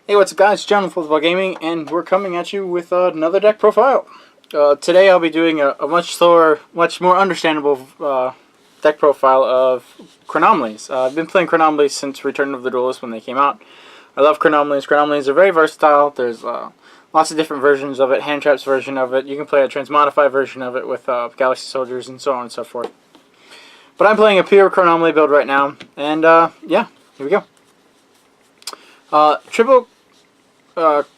Hey, what's up guys, John with Football Gaming, and we're coming at you with another deck profile. Today I'll be doing a much slower, much more understandable deck profile of Chronomalies. I've been playing Chronomalies since Return of the Duelist when they came out. I love Chronomalies. Chronomalies are very versatile. There's lots of different versions of it, hand traps version of it. You can play a transmodify version of it with Galaxy Soldiers and so on and so forth. But I'm playing a pure Chronomaly build right now, and yeah, here we go. Triple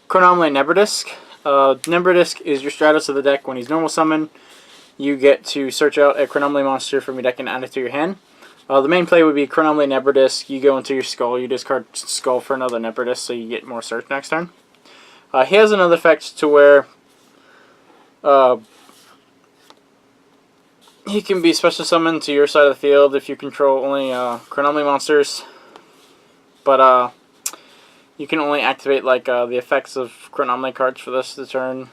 Chronomaly Nebrodisk. Nebrodisk is your Stratos of the deck. When he's normal summon, you get to search out a Chronomaly monster from your deck and add it to your hand. The main play would be Chronomaly Nebrodisk. You go into your Skull, you discard Skull for another Nebrodisk, so you get more search next turn. He has another effect to where he can be special summoned to your side of the field if you control only Chronomaly monsters. But you can only activate like the effects of Chronomaly cards for this turn,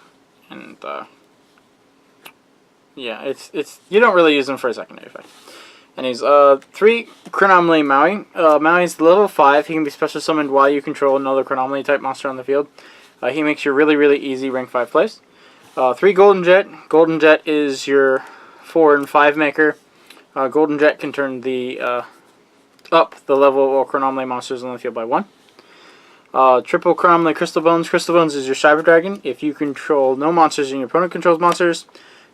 and yeah, it's you don't really use them for a secondary effect. And he's 3 Chronomaly Maui. Maui's level 5. He can be special summoned while you control another Chronomaly type monster on the field. He makes your really easy rank 5 plays. 3 Golden Jet. Golden Jet is your 4 and 5 maker. Golden Jet can turn the up the level of all Chronomaly monsters on the field by 1. Triple Chronomaly Crystal Bones. Crystal Bones is your Cyber Dragon. If you control no monsters and your opponent controls monsters,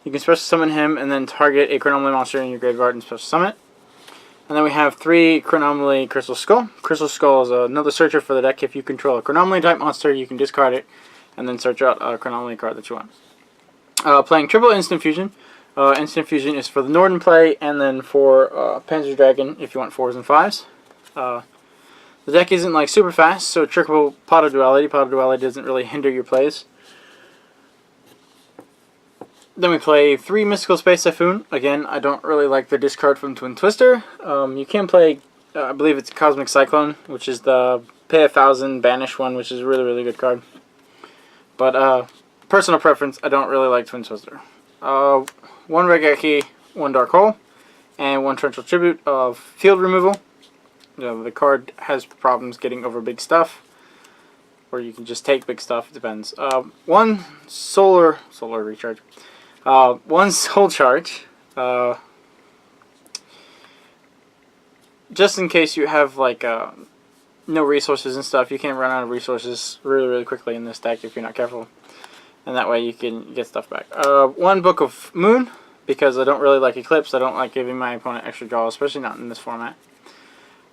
you can special summon him and then target a Chronomaly monster in your graveyard and special summon it. And then we have 3 Chronomaly Crystal Skull. Crystal Skull is another searcher for the deck. If you control a Chronomaly type monster, you can discard it and then search out a Chronomaly card that you want. Playing Triple Instant Fusion. Instant Fusion is for the Northern play, and then for Panzer Dragon if you want 4s and 5s. The deck isn't like super fast, so triple Pot of Duality. Pot of Duality doesn't really hinder your plays. Then we play 3 Mystical Space Typhoon. Again, I don't really like the discard from Twin Twister. You can play, I believe it's Cosmic Cyclone, which is the pay 1,000 banish one, which is a really good card. But personal preference, I don't really like Twin Twister. 1 Raigeki, 1 Dark Hole, and 1 Torrential Tribute of field removal. The card has problems getting over big stuff, or you can just take big stuff, it depends. 1 solar recharge. 1 soul charge. Just in case you have like no resources and stuff, you can run out of resources really quickly in this deck if you're not careful. And that way you can get stuff back. 1 Book of Moon, because I don't really like Eclipse. I don't like giving my opponent extra draw, especially not in this format.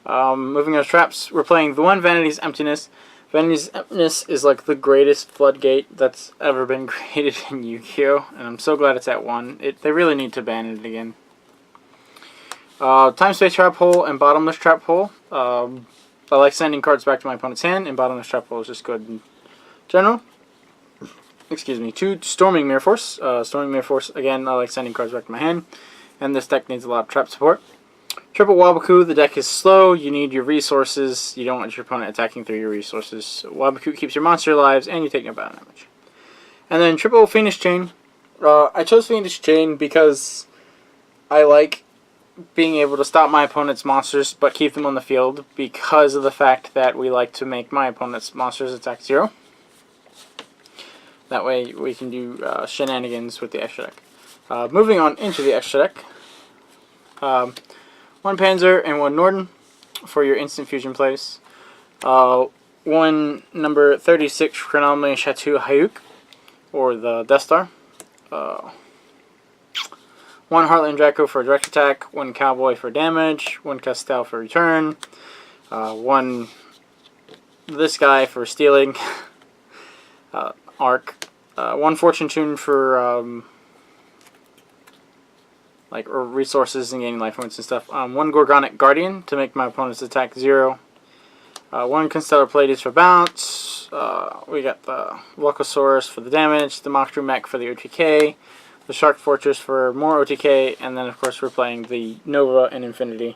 Moving on to traps, we're playing the 1 Vanity's Emptiness. Vanity's Emptiness is like the greatest floodgate that's ever been created in Yu-Gi-Oh! And I'm so glad it's at 1. They really need to ban it again. Time Space Trap Hole and Bottomless Trap Hole. I like sending cards back to my opponent's hand, and Bottomless Trap Hole is just good in general. Excuse me. 2 Storming Mirror Force. Storming Mirror Force, again, I like sending cards back to my hand, and this deck needs a lot of trap support. Triple Waboku, the deck is slow, you need your resources, you don't want your opponent attacking through your resources. So Waboku keeps your monster alive, and you take no battle damage. And then Triple Phoenix Chain. I chose Phoenix Chain because I like being able to stop my opponent's monsters, but keep them on the field, because of the fact that we like to make my opponent's monsters attack 0. That way we can do shenanigans with the extra deck. Moving on into the extra deck. 1 Panzer and 1 Norden for your instant fusion plays. 1 number 36 Chronomaly Chateau Hayuk, or the Death Star. 1 Heartland Draco for direct attack. 1 Cowboy for damage. 1 Castel for return. 1 this guy for stealing. Arc. 1 Fortune Tune for like resources and gaining life points and stuff. 1 Gorgonic Guardian to make my opponent's attack 0. 1 Constellar Pleiades for bounce. We got the Volcosaurus for the damage, the Mokdru Mech for the OTK, the Shark Fortress for more OTK, and then of course we're playing the Nova and Infinity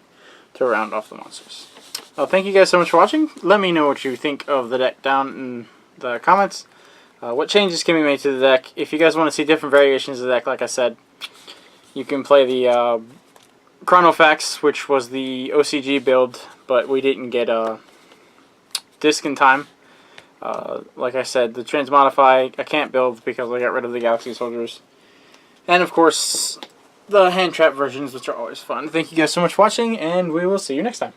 to round off the monsters. Thank you guys so much for watching. Let me know what you think of the deck down in the comments. What changes can be made to the deck. If you guys want to see different variations of the deck, like I said, you can play the Chronofax, which was the OCG build, but we didn't get a disc in time. Like I said, the Transmodify I can't build because I got rid of the Galaxy Soldiers. And of course, the hand trap versions, which are always fun. Thank you guys so much for watching, and we will see you next time.